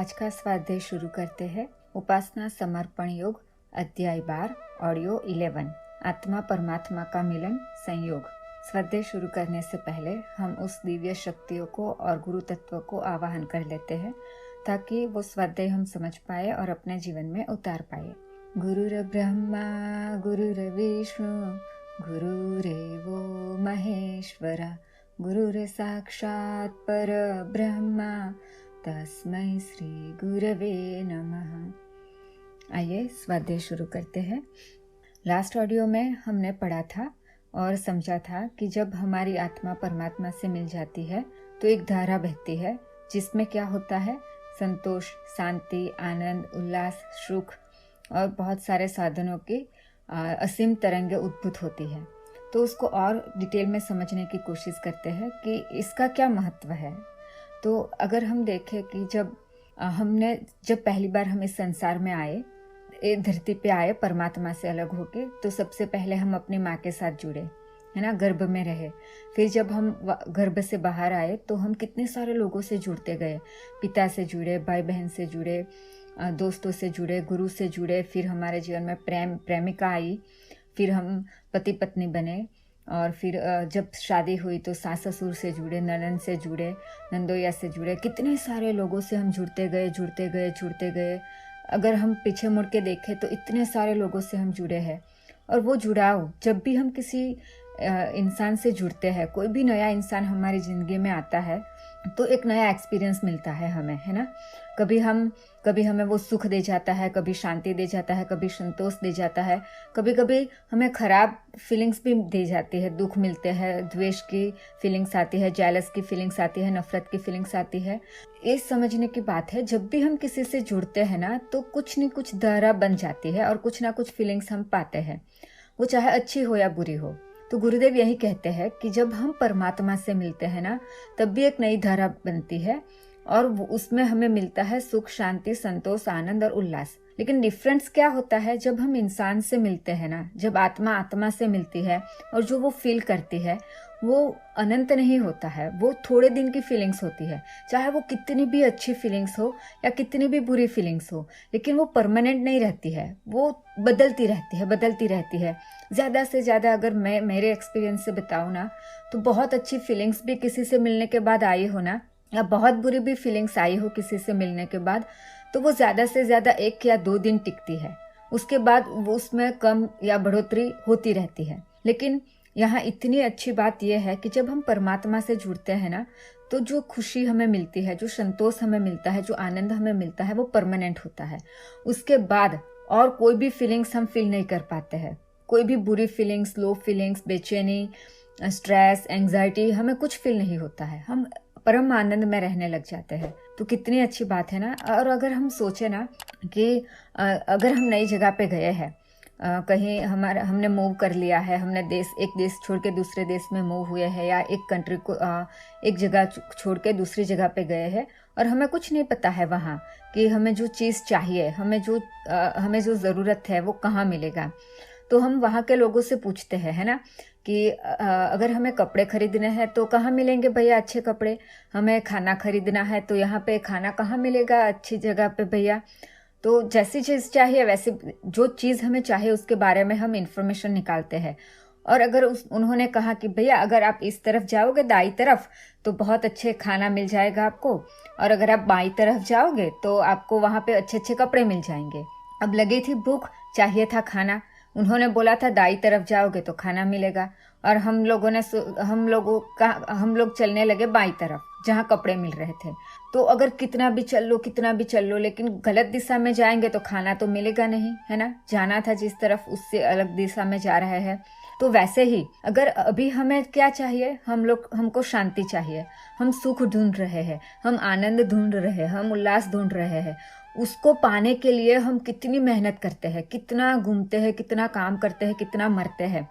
आज का स्वाध्याय शुरू करते हैं। उपासना समर्पण योग अध्याय 12 ऑडियो 11 आत्मा परमात्मा का मिलन संयोग। स्वाध्याय शुरू करने से पहले हम उस दिव्य शक्तियों को और गुरु तत्व को आवाहन कर लेते हैं ताकि वो स्वाध्याय हम समझ पाए और अपने जीवन में उतार पाए। गुरुर ब्रह्मा गुरुर विष्णु गुरुरेवो महेश्वरा गुरुर साक्षात् पर ब्रह्मा तस्मै श्री गुरवे नमः। आइए स्वाध्याय शुरू करते हैं। लास्ट ऑडियो में हमने पढ़ा था और समझा था कि जब हमारी आत्मा परमात्मा से मिल जाती है तो एक धारा बहती है जिसमें क्या होता है, संतोष, शांति, आनंद, उल्लास, सुख और बहुत सारे साधनों की असीम तरंगें उद्भूत होती है। तो उसको और डिटेल में समझने की कोशिश करते हैं कि इसका क्या महत्व है। तो अगर हम देखें कि जब पहली बार हम इस संसार में आए, धरती पे आए परमात्मा से अलग होके, तो सबसे पहले हम अपनी माँ के साथ जुड़े, है ना, गर्भ में रहे। फिर जब हम गर्भ से बाहर आए तो हम कितने सारे लोगों से जुड़ते गए, पिता से जुड़े, भाई बहन से जुड़े, दोस्तों से जुड़े, गुरु से जुड़े। फिर हमारे जीवन में प्रेमिका आई, फिर हम पति पत्नी बने और फिर जब शादी हुई तो सास ससुर से जुड़े, ननद से जुड़े, नंदोया से जुड़े। कितने सारे लोगों से हम जुड़ते गए। अगर हम पीछे मुड़ के देखें तो इतने सारे लोगों से हम जुड़े हैं। और वो जुड़ाव, जब भी हम किसी इंसान से जुड़ते हैं, कोई भी नया इंसान हमारी ज़िंदगी में आता है तो एक नया एक्सपीरियंस मिलता है हमें, है ना। कभी हमें वो सुख दे जाता है, कभी शांति दे जाता है, कभी संतोष दे जाता है, कभी हमें खराब फीलिंग्स भी दे जाती है, दुख मिलते हैं, द्वेष की फीलिंग्स आती है, जेलस की फीलिंग्स आती है, नफरत की फीलिंग्स आती है। ये समझने की बात है, जब भी हम किसी से जुड़ते हैं ना तो कुछ न कुछ धारा बन जाती है और कुछ ना कुछ फीलिंग्स हम पाते हैं, वो चाहे अच्छी हो या बुरी हो। तो गुरुदेव यही कहते हैं कि जब हम परमात्मा से मिलते हैं ना तब भी एक नई धारा बनती है और उसमें हमें मिलता है सुख, शांति, संतोष, आनंद और उल्लास। लेकिन डिफरेंस क्या होता है, जब हम इंसान से मिलते हैं ना, जब आत्मा से मिलती है और जो वो फील करती है वो अनंत नहीं होता है, वो थोड़े दिन की फीलिंग्स होती है। चाहे वो कितनी भी अच्छी फीलिंग्स हो या कितनी भी बुरी फीलिंग्स हो, लेकिन वो परमानेंट नहीं रहती है, वो बदलती रहती है। ज़्यादा से ज़्यादा अगर मैं मेरे एक्सपीरियंस से बताऊँ ना तो बहुत अच्छी फीलिंग्स भी किसी से मिलने के बाद आई हो ना, या बहुत बुरी भी फीलिंग्स आई हो किसी से मिलने के बाद, तो वो ज़्यादा से ज़्यादा 1 या 2 दिन टिकती है। उसके बाद वो उसमें कम या बढ़ोतरी होती रहती है। लेकिन यहाँ इतनी अच्छी बात यह है कि जब हम परमात्मा से जुड़ते हैं ना तो जो खुशी हमें मिलती है, जो संतोष हमें मिलता है, जो आनंद हमें मिलता है, वो परमानेंट होता है। उसके बाद और कोई भी फीलिंग्स हम फील नहीं कर पाते हैं। कोई भी बुरी फीलिंग्स, लो फीलिंग्स, बेचैनी, स्ट्रेस, एंग्जाइटी, हमें कुछ फील नहीं होता है। हम परम आनंद में रहने लग जाते हैं। तो कितनी अच्छी बात है ना। और अगर हम सोचे ना कि अगर हम नई जगह पे गए हैं, कहीं हमने मूव कर लिया है, हमने एक देश छोड़ के दूसरे देश में मूव हुए हैं, या एक कंट्री को एक जगह छोड़ के दूसरी जगह पे गए हैं और हमें कुछ नहीं पता है वहाँ कि हमें जो चीज़ चाहिए, हमें जो ज़रूरत है वो कहाँ मिलेगा। तो हम वहाँ के लोगों से पूछते हैं, है ना, कि अगर हमें कपड़े खरीदने हैं तो कहाँ मिलेंगे भैया अच्छे कपड़े, हमें खाना खरीदना है तो यहाँ पे खाना कहाँ मिलेगा अच्छी जगह पे भैया। तो जैसी चीज़ चाहिए वैसे जो चीज़ हमें चाहिए उसके बारे में हम इंफॉर्मेशन निकालते हैं। और अगर उन्होंने कहा कि भैया अगर आप इस तरफ जाओगे दाई तरफ तो बहुत अच्छे खाना मिल जाएगा आपको, और अगर आप बाई तरफ जाओगे तो आपको वहाँ पे अच्छे अच्छे कपड़े मिल जाएंगे। अब लगी थी भूख, चाहिए था खाना, उन्होंने बोला था दाई तरफ जाओगे तो खाना मिलेगा, और हम लोग चलने लगे बाई तरफ जहाँ कपड़े मिल रहे थे। तो अगर कितना भी चल लो लेकिन गलत दिशा में जाएंगे तो खाना तो मिलेगा नहीं, है ना। जाना था जिस तरफ उससे अलग दिशा में जा रहे हैं। तो वैसे ही अगर अभी हमें क्या चाहिए, हमको शांति चाहिए, हम सुख ढूंढ रहे हैं, हम आनंद ढूंढ रहे हैं, हम उल्लास ढूंढ रहे हैं, उसको पाने के लिए हम कितनी मेहनत करते हैं, कितना घूमते हैं, कितना काम करते हैं, कितना मरते हैं,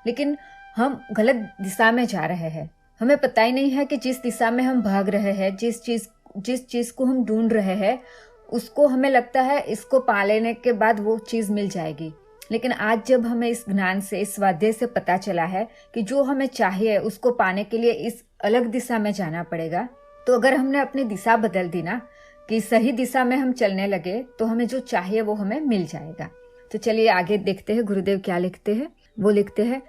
लेकिन हम गलत दिशा में जा रहे हैं। हमें पता ही नहीं है कि जिस दिशा में हम भाग रहे हैं, जिस चीज़ को हम ढूंढ रहे हैं, उसको हमें लगता है इसको पा लेने के बाद वो चीज़ मिल जाएगी। लेकिन आज जब हमें इस ज्ञान से, इस स्वाध्याय से पता चला है कि जो हमें चाहिए उसको पाने के लिए इस अलग दिशा में जाना पड़ेगा, तो अगर हमने अपनी दिशा बदल दी ना कि सही दिशा में हम चलने लगे तो हमें जो चाहिए वो हमें मिल जाएगा। तो चलिए आगे देखते हैं गुरुदेव क्या लिखते हैं। वो लिखते हैं,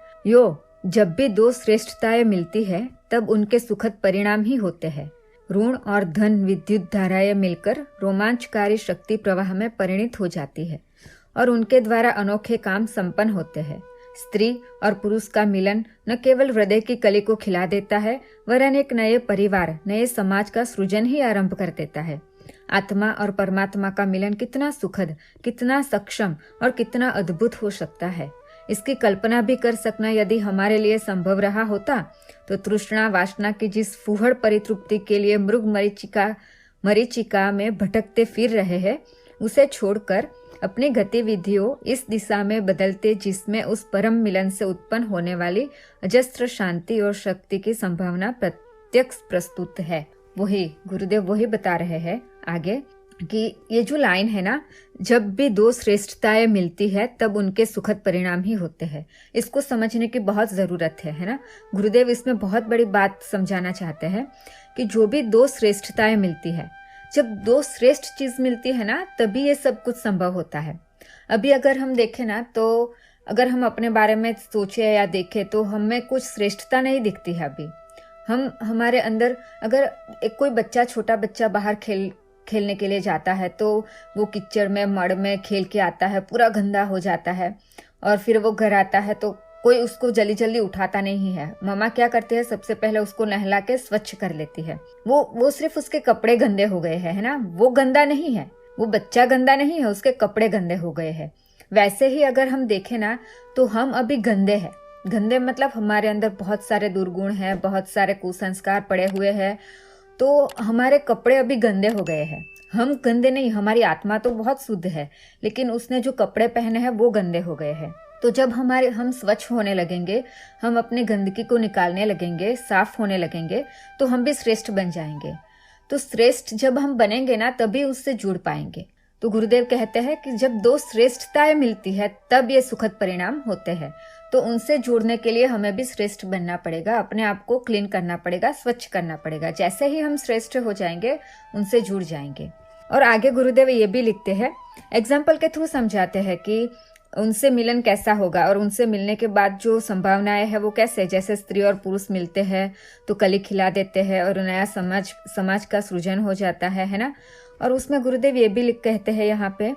जब भी दो श्रेष्ठताएं मिलती है तब उनके सुखद परिणाम ही होते हैं। ऋण और धन विद्युत धाराएं मिलकर रोमांचकारी शक्ति प्रवाह में परिणित हो जाती है और उनके द्वारा अनोखे काम संपन्न होते हैं। स्त्री और पुरुष का मिलन न केवल हृदय की कली को खिला देता है, वरन एक नए परिवार, नए समाज का सृजन ही आरंभ कर देता है। आत्मा और परमात्मा का मिलन कितना सुखद, कितना सक्षम और कितना अद्भुत हो सकता है, इसकी कल्पना भी कर सकना यदि हमारे लिए संभव रहा होता तो तृष्णा वासना की जिस फूहड़ परितृप्ति के लिए मृग मरीचिका में भटकते फिर रहे हैं, उसे छोड़कर अपनी गतिविधियों इस दिशा में बदलते जिसमें उस परम मिलन से उत्पन्न होने वाली अजस्त्र शांति और शक्ति की संभावना प्रत्यक्ष प्रस्तुत है। वही गुरुदेव वही बता रहे हैं आगे कि ये जो लाइन है ना, जब भी दो श्रेष्ठताएं मिलती है तब उनके सुखद परिणाम ही होते हैं, इसको समझने की बहुत जरूरत है ना। गुरुदेव इसमें बहुत बड़ी बात समझाना चाहते हैं कि जो भी दो श्रेष्ठताएं मिलती है, जब दो श्रेष्ठ चीज मिलती है ना तभी ये सब कुछ संभव होता है। अभी अगर हम देखें ना, तो अगर हम अपने बारे में सोचे या देखें तो हमें कुछ श्रेष्ठता नहीं दिखती है। अभी हमारे अंदर अगर एक कोई बच्चा, छोटा बच्चा बाहर खेलने के लिए जाता है तो वो कीचड़ में मड़ में खेल के आता है, पूरा गंदा हो जाता है और फिर वो घर आता है तो कोई उसको जल्दी जल्दी उठाता नहीं है। मम्मा क्या करती है, सबसे पहले उसको नहला के स्वच्छ कर लेती है। वो सिर्फ उसके कपड़े गंदे हो गए हैं, है ना, वो गंदा नहीं है, वो बच्चा गंदा नहीं है, उसके कपड़े गंदे हो गए हैं। वैसे ही अगर हम देखें ना तो हम अभी गंदे हैं। गंदे मतलब हमारे अंदर बहुत सारे दुर्गुण हैं, बहुत सारे कुसंस्कार पड़े हुए हैं, तो हमारे कपड़े अभी गंदे हो गए हैं। हम गंदे नहीं, हमारी आत्मा तो बहुत शुद्ध है, लेकिन उसने जो कपड़े पहने हैं वो गंदे हो गए हैं। तो जब हम स्वच्छ होने लगेंगे, हम अपनी गंदगी को निकालने लगेंगे, साफ होने लगेंगे, तो हम भी श्रेष्ठ बन जाएंगे। तो श्रेष्ठ जब हम बनेंगे ना तभी उससे जुड़ पाएंगे। तो गुरुदेव कहते हैं कि जब दो श्रेष्ठताएं मिलती है तब ये सुखद परिणाम होते हैं। तो उनसे जुड़ने के लिए हमें भी श्रेष्ठ बनना पड़ेगा, अपने आप को क्लीन करना पड़ेगा, स्वच्छ करना पड़ेगा। जैसे ही हम श्रेष्ठ हो जाएंगे उनसे जुड़ जाएंगे। और आगे गुरुदेव ये भी लिखते हैं, एग्जाम्पल के थ्रू समझाते हैं कि उनसे मिलन कैसा होगा और उनसे मिलने के बाद जो संभावनाएं है वो कैसे, जैसे स्त्री और पुरुष मिलते हैं तो कली खिला देते हैं और नया समाज का सृजन हो जाता है ना। और उसमें गुरुदेव ये भी कहते हैं यहाँ पे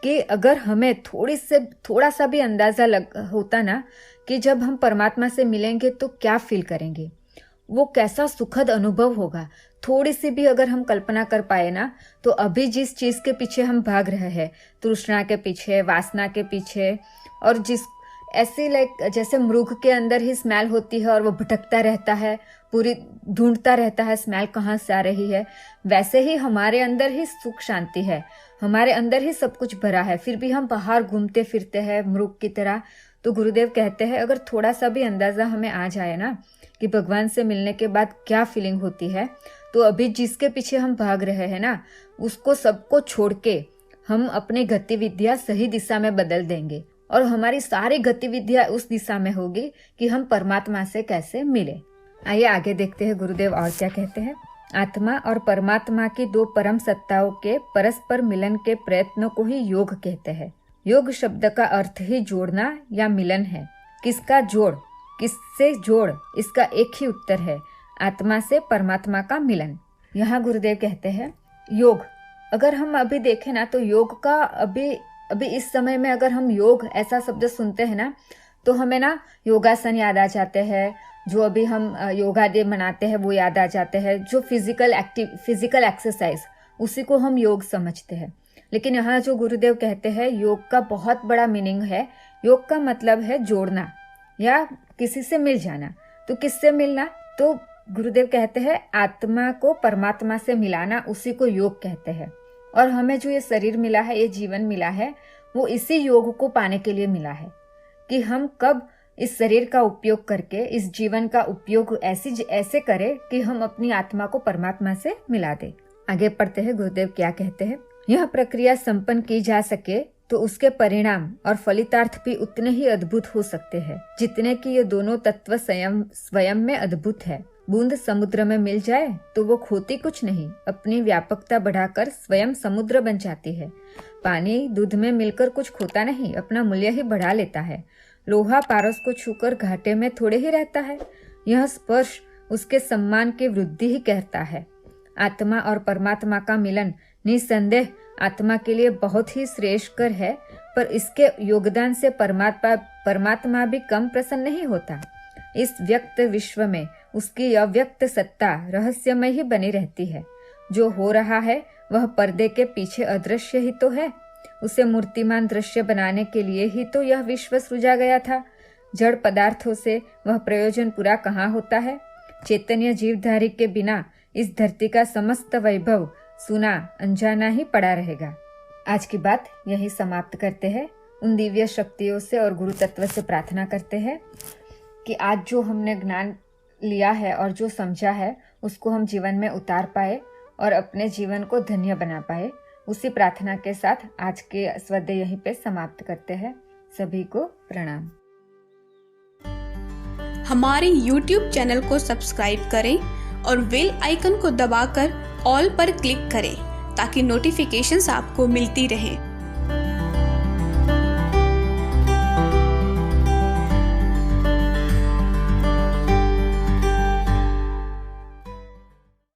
कि अगर हमें थोड़ा सा भी अंदाजा होता ना कि जब हम परमात्मा से मिलेंगे तो क्या फील करेंगे, वो कैसा सुखद अनुभव होगा, थोड़ी सी भी अगर हम कल्पना कर पाए ना, तो अभी जिस चीज के पीछे हम भाग रहे हैं, तृष्णा के पीछे, वासना के पीछे, और जिस ऐसे जैसे मृग के अंदर ही स्मेल होती है और वो भटकता रहता है, पूरी ढूंढता रहता है स्मेल कहाँ से आ रही है, वैसे ही हमारे अंदर ही सुख शांति है, हमारे अंदर ही सब कुछ भरा है, फिर भी हम बाहर घूमते फिरते हैं मृग की तरह। तो गुरुदेव कहते हैं अगर थोड़ा सा भी अंदाजा हमें आ जाए ना कि भगवान से मिलने के बाद क्या फीलिंग होती है, तो अभी जिसके पीछे हम भाग रहे हैं ना, उसको सबको छोड़ के हम अपनी गतिविधियां सही दिशा में बदल देंगे और हमारी सारी गतिविधियां उस दिशा में होगी कि हम परमात्मा से कैसे मिले। आइए आगे देखते हैं गुरुदेव और क्या कहते हैं। आत्मा और परमात्मा की दो परम सत्ताओं के परस्पर मिलन के प्रयत्न को ही योग कहते हैं। योग शब्द का अर्थ ही जोड़ना या मिलन है। किसका जोड़, किससे जोड़, इसका एक ही उत्तर है, आत्मा से परमात्मा का मिलन। यहाँ गुरुदेव कहते हैं योग, अगर हम अभी देखें ना तो योग का अभी इस समय में अगर हम योग ऐसा शब्द सुनते हैं ना तो हमें ना योगासन याद आ जाते हैं, जो अभी हम योगा डे मनाते हैं वो याद आ जाते हैं, जो फिजिकल एक्सरसाइज उसी को हम योग समझते हैं। लेकिन यहाँ जो गुरुदेव कहते हैं योग का बहुत बड़ा मीनिंग है। योग का मतलब है जोड़ना या किसी से मिल जाना। तो किससे मिलना, तो गुरुदेव कहते हैं आत्मा को परमात्मा से मिलाना, उसी को योग कहते हैं। और हमें जो ये शरीर मिला है, ये जीवन मिला है, वो इसी योग को पाने के लिए मिला है कि हम कब इस शरीर का उपयोग करके इस जीवन का उपयोग ऐसे करें कि हम अपनी आत्मा को परमात्मा से मिला दे। आगे पढ़ते हैं गुरुदेव क्या कहते हैं। यह प्रक्रिया संपन्न की जा सके तो उसके परिणाम और फलितार्थ भी उतने ही अद्भुत हो सकते हैं जितने कि ये दोनों तत्व स्वयं में अद्भुत है। बूंद समुद्र में मिल जाए तो वो खोती कुछ नहीं, अपनी व्यापकता बढ़ाकर स्वयं समुद्र बन जाती है। पानी दूध में मिलकर कुछ खोता नहीं, अपना मूल्य ही बढ़ा लेता है। लोहा पारस को छूकर घाटे में थोड़े ही रहता है। यह स्पर्श उसके सम्मान की वृद्धि ही कहता है। आत्मा और परमात्मा का मिलन निसंदेह आत्मा के लिए बहुत ही श्रेष्ठकर है, पर इसके योगदान से परमात्मा भी कम प्रसन्न नहीं होता। इस व्यक्त विश्व में उसकी अव्यक्त सत्ता रहस्यमय ही बनी रहती है। जो हो रहा है वह पर्दे के पीछे अदृश्य ही तो है। उसे मूर्तिमान दृश्य बनाने के लिए ही तो यह विश्व सृजा गया था। जड़ पदार्थों से वह प्रयोजन पूरा कहाँ होता है। चैतन्य जीवधारी के बिना इस धरती का समस्त वैभव सुना अनजाना ही पड़ा रहेगा। आज की बात यही समाप्त करते हैं। उन दिव्य शक्तियों से और गुरु तत्व से प्रार्थना करते हैं कि आज जो हमने ज्ञान लिया है और जो समझा है उसको हम जीवन में उतार पाए और अपने जीवन को धन्य बना पाए। उसी प्रार्थना के साथ आज के स्वाध्याय यहीं पे समाप्त करते हैं। सभी को प्रणाम। हमारे YouTube चैनल को सब्सक्राइब करें और बेल आइकन को दबाकर ऑल पर क्लिक करें ताकि नोटिफिकेशंस आपको मिलती रहें।